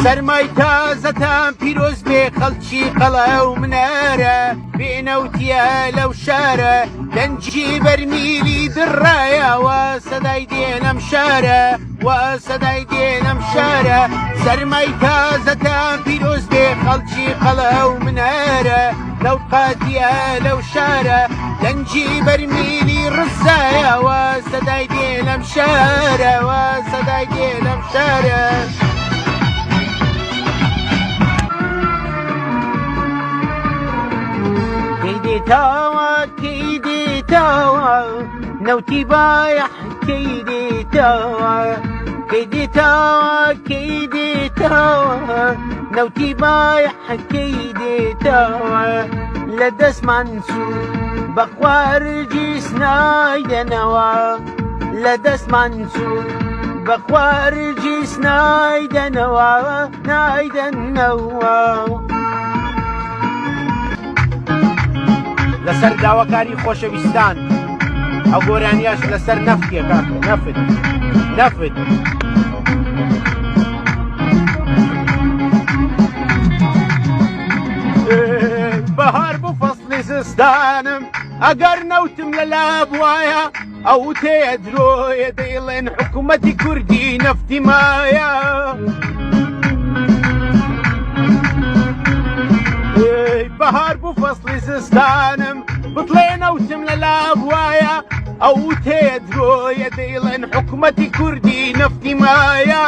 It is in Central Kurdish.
سەرمای تازەتان پیرۆز بێ خەڵکی قەڵە و منارە بێنەوتیە لەو شارە دەنجی بەرمیلی دڕایەوە سەدای دێنەم شارە وە سەدای دێنەم شارە سەرمای تازەتان پیرۆز بێ خەڵکی قەڵە و منارە لەو قاتیە لەو شارە دەنجی بەرمیلی ڕزایەوە سەدای دێنەم شارە وە سەدای دێنەم شارە كيديتاوا نوتي بايح كيديتاوا نوتي بايح كيديتاوا لدس منسوب بخوارجي سنايدنوا لدس منسوب بخوارجي سنايدنوا نايدنوا لەسەر داواکاری خۆشەویستان ئەو گۆرانیاش لەسەر نەفتیە کاکە نەفت بەهار بوو فەسڵی زستانم ئەگەر نەوتم لە لاب وایە ئەو تێ درۆیە دەیڵێن حکوومەتی کوردی نەفتی مایە بەهار بوو فەسڵی زستانم بڵێ نەوتم لە لاب وایە ئەو تێ درۆیە دەیڵێن حکوومەتی کوردی نەفتی مایە